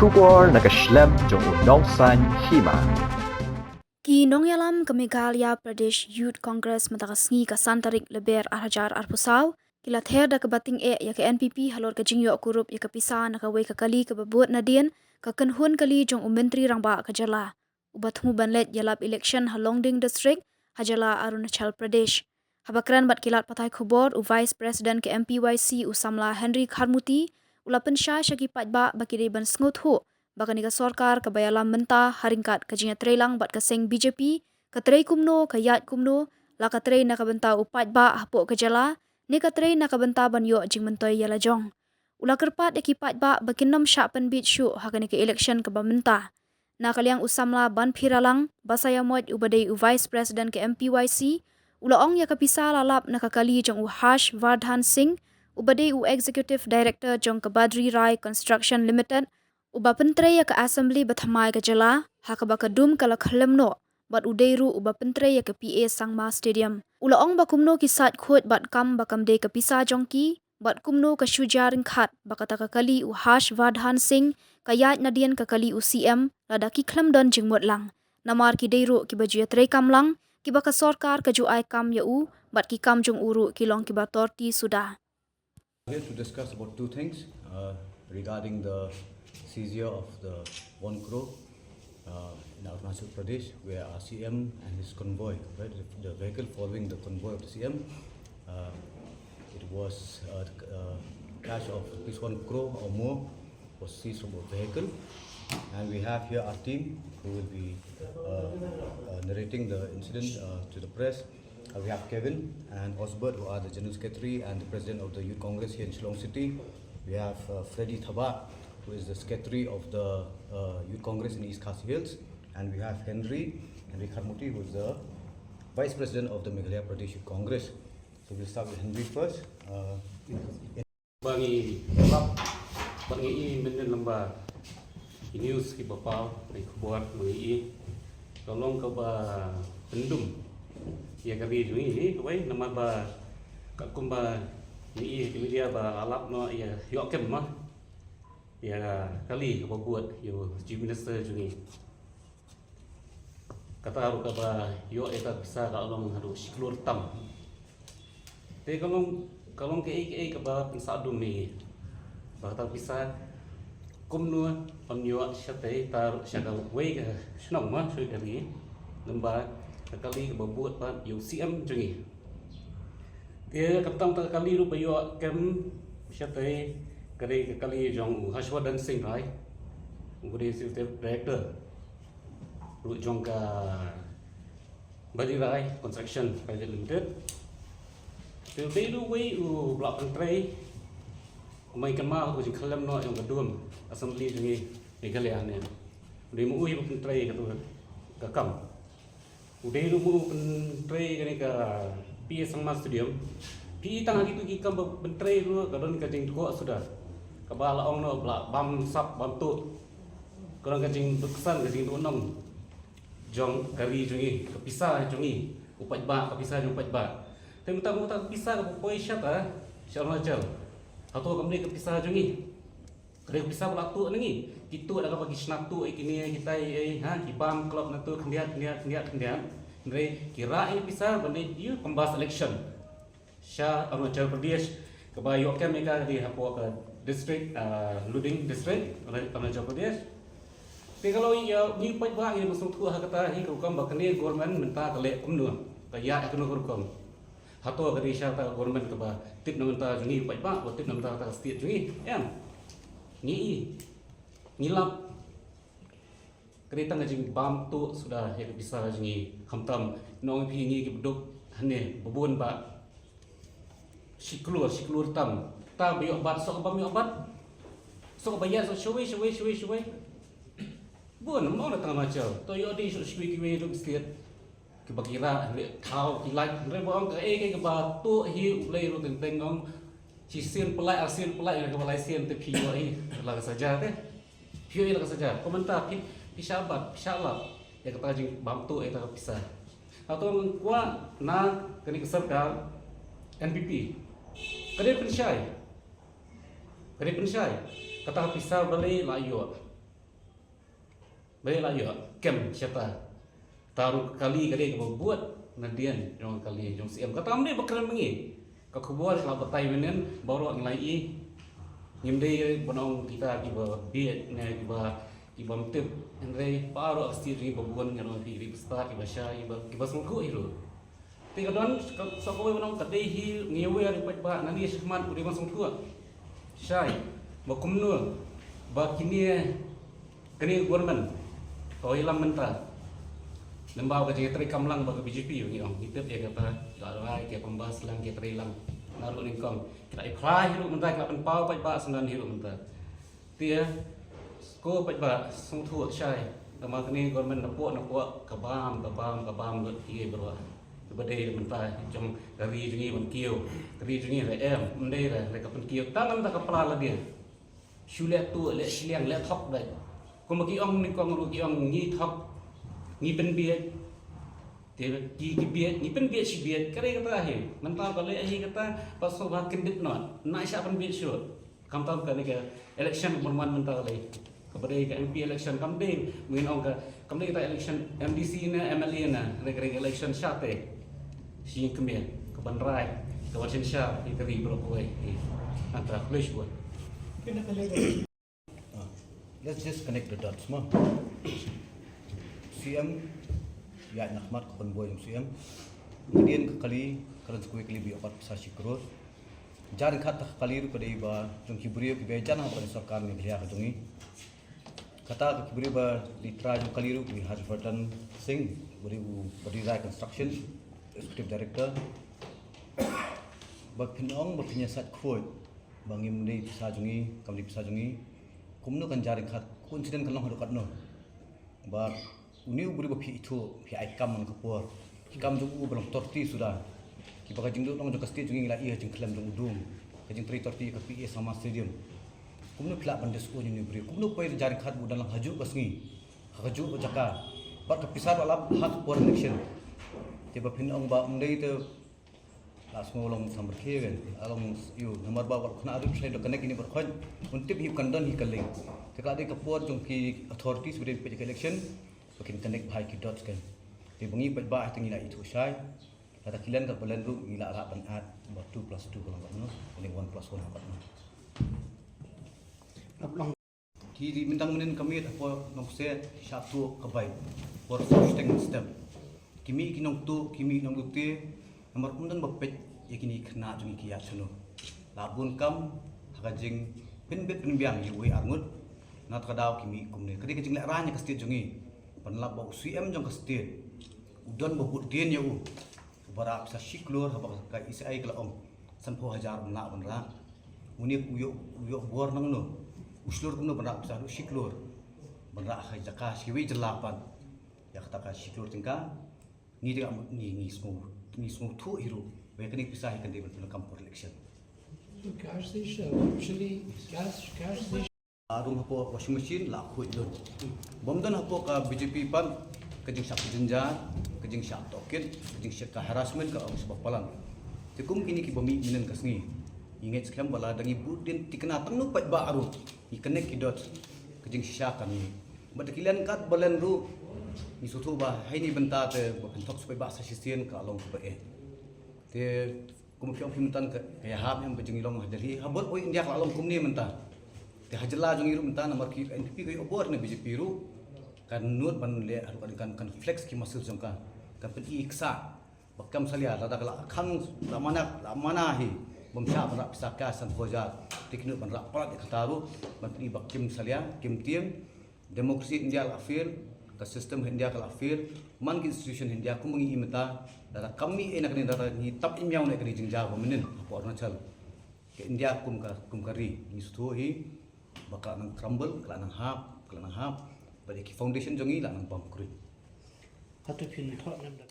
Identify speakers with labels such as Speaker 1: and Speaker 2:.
Speaker 1: Shubor nakaslem jong unongsan Hima.
Speaker 2: Ki Nongyalam ke Meghalaya Pradesh Youth Congress matakas ngi ka santarik leber arhajar arpusau kila ther da ke bating ya ke NPP halor ke jingyo kurup ya ke Pisa na ka wei ka kali ke bebuat nadien ka kenhun kali jong menteri rangba ka jala ubat mu banlet yalap election halongding district hajala Arunachal Pradesh habakran bat kilat patai khobor u vice president ke Mpyc usamla Henry Kharmuti ulapan syah syaki patba baki ban sngut hu Bakani ka sorkar ka bayalam mentah haringkat ka jinya trelang bat ka seng BJP ka trei kumno ka yat kumno la ka trei na ka benta upat ba hapo ka jala ni ka trei na ka benta ban yo jing mentoi yala jong ula kerpat ki pat ba bakinom syak pen bit syu hakani ka election ka ba mentah na kaliang usamla ban phiralang basaya mod ubadei u vice president ke Mpyc ula ong ya ka Pisa lalap na ka kali jong u Harsh Vardhan Singh ubadei u executive director jong ka Badri Rai Construction Limited Uba pentre ya ke assembly bathamai ke jala, haka baka dum kala khalemno, bat udeiru uba pentre ya ke PA Sangma Stadium. Ula ong bakumno ki Sait Khuid bat kam bakam de ke Pisa jongki, bat kumno ke Shujaring Khat baka taka kali u Harsh Vardhan Singh, kayat nadien ke kali u CM, lada ki khlem don jingmut lang. Namar ki deiru ki baju ya trei kam lang, ki baka sorkar ke ju ai kam ya u, bat ki kam jong uru ki long ki batorti sudah.
Speaker 3: Here to discuss about two things regarding the seizure of the 1 crore in Arunachal Pradesh, where our CM and his convoy, right, the vehicle following the convoy of the CM, it was cash of at least 1 crore or more was seized from the vehicle, and we have here our team who will be narrating the incident to the press. We have Kevin and Osbert, who are the General Secretary and the President of the Youth Congress here in Shillong City. We have Freddie Thabak, who is the Secretary of the Youth Congress in East Khasi Hills. And we have Henry Kharmuti, who is the Vice President of the Meghalaya Pradesh Youth Congress. So we'll start with Henry first.
Speaker 4: Bangi benden lamba news ki bapau ni kubuat bangi tolong ke ba pendum ya kali ni kawai nama ba kakumba ni media ba alap no ya yokem mah ya kali apa buat yo chief minister jungi kata haru kaba yo eta bisa kalong haru siklur tam te kalong ke kaba pensadum ni bahata bisa kumnu onyo syate tar syaka wei ka snong ma sui kali lembah kali kaba buat pa yo CM jungi dia kaptang kali ru bayo kem syate kali Jong Harsh Vardhan Singh Rai, Executive Director, Jong ka Badri Rai Construction Private Limited. Today do we block and tray. Umay kama ko jing khalam no yung kadum assembly jungi Meghalaya ne. Udi mu uy block and tray ka kam. Udi do mu tray kani ka PA Sangma Stadium. PA tang gitu ki kam tray ru kadon ka jing ko sudah. Kabala ong no bam sap bam tu kurang kajing berkesan kajing tu enam jong kari jungi ke Pisa jungi upat ba ke Pisa jong upat ba tapi muta Pisa ke poi syat syarna jal atau kemni ke Pisa jungi kare Pisa pula tu nengi kitu ada bagi snatu ikini kita ha kibam klub natu kendiat ndre kira ini Pisa bani you kembas election sya Arunachal Pradesh kebayo kem mereka di hapo ke district Luding district Arunachal Pradesh. Tapi kalau ia ni pai ba ini masuk tu kata hi hukum bakani government minta kale kumnu kaya akunu hukum. Hato kadi syata government ke ba tip na minta jungi pai ba tip na minta ta state jungi em. Ni ngilap kereta ngajing bam tu sudah ya bisa jungi hamtam nong pi ni ke beduk hane bebun ba siklur tam ta biok bat sok bam biok bat sok bayar sok shwe bun mau na tang macam to yo di sok shwe kiwe duk state ke bakira le thau kilai re bong ke ba tu hi ulai ru teng ngong chi sin pelai ke balai sin te pi yo hi la saja te pi yo la saja komentar pi sabat inshallah ya kata jing bam tu eta bisa atau kuat na kini keserta NPP Kare pensyai kata Pisa balik layu Baiklah ya, kem siapa? Taruh kali buat nadian jong kali jong siam. Kata amde bakal mengi. Kau kubuat kalau betai menen baru ngelai nyimde bonong kita kiba biet ne kiba mtip andre paro asti ri babuan ngano ri pesta kiba sha kiba sungku hiru. Tiga don sokoi bonong kadai hi ngewe ari pat nani sehman uri bang sungku. Syai bakumnu ba kini kini government to ilam mentah. Lembau ke jadi kamlang bagi BJP ni orang kita dia kata kalau ai ke pembahas lang ke terilang naruh lingkong kita ikrai hidup mentah kita penpau pat sembilan hidup mentah dia ko pat sungtu syai nama kini government napuk kabam dia berwa berdaya mentah jom dari jengi menkiu dari jengi rem mendai mereka penkiu tangan tak kepala dia syulet tu le siliang le thok dai ko magi ong ni ko ngi ong ni thok ni pen biet dia ki biet ni pen biet si biet kare kata akhir mental kalau akhir kata pasal bah kendit not nak siapa pen biet syut kam tahu kan ke election berman mental lagi kepada ke MP election kam ding mungkin ong ke kam ding kita election MDC na MLA na reg election syate si kemia ke bandrai ke wasin syap di keri berokoi antara flash buat
Speaker 3: Let's just connect the dots, ma. CM ya nakmat konvoy yung CM kemudian kali kalau sekali kali biopat Pisa Sikrot jar khat kali ru pada iba jong kibrio ki bejan apa sarkar ni dia katungi kata kibrio ba litra jong kali ru ki Harvard Singh beri construction executive director ba pinong ba pinyasat Khuid bangim ni Pisa jungi kamli Pisa jungi kumno kan jar khat coincident kan long hadukat no ba uni beri bapi itu pi aikam man kapur ikam jugu belum torti sudah ki baka jingdu nong jong kasti jungi la iya jing klam jong udum ka jing tri torti ka pi sama stadium kumno pla bandes o ni beri kumno pai jari khat bu dalam haju kasngi haju jaka par ka pisar wala hak por election te ba pin ong ba umdei te la smo long sambar kheven along yu nomor ba wal khna adu trade connect ini berkhon untip hi kandon hi kaling te ka de kapur jong ki authorities within election makin connect bahai ki dots kan di bengi ba tengi la itu syai kata kilan ka balan ru ila ra ban at 2 + 2 kalau no ini 1 + 1 apa no ablong ki di bintang menen kami apa nong se satu kabai for sustain system kimi kinong tu kimi nong dukte nomor undan bapet yakini kena jungi ki yatsano labun kam hagajing pinbet pinbiang yuwe arngut nat kadaw kimi kumne kadi kajing la ranya kastit jungi panlap bau CM jong kastit udon babut dien ya bara Pisa Siklor habak ka isai kala om sanpo hajar na banra uni uyo bor nang no uslur kumno bara Pisa Siklor banra ha jaka siwi jelapan ya kata ka Siklor tingka ni dia ni smooth tu hiru we kani Pisa ikan dia pen kampur election
Speaker 5: gas station actually gas station
Speaker 3: arung hapo washing machine la Khuid don bomdan hapo ka BJP pan kajing sak jenja kajing sak token kajing sak harassment ka ang sebab palang tikum kini ki bami minen kasngi inget skam bala dangi budin tikna tangnu pat ba aru i connect ki dot kajing sak kami badakilan kat balan ru ni sutu ba haini benta te bentok supaya ba sa sistien ka along ba te kum fiong pimutan ka ya hab yang bajing ilong hadari habot oi india ka along kumni menta te hajla jong iru menta nomor ki NPP ko obor ne BJP ru kan nut ban le kan flex ki masul jongka kan pen iksa bakam salia lada kala khang lamana hi bomsha ban Pisa ka san foja tiknu ban ra pala kataru ban pen bakim salia kim tiang demokrasi India la fir ka sistem India ka la fir man ki institution India ku mengi imta dara kami enak ni dara ni tap imyau ne kri jingja ba menen apa Arunachal ke India kum kari ni stu hi bakal nang crumble kala nang hap pada ki foundation jongi la nang bang kuri
Speaker 5: hatu pin thot nam da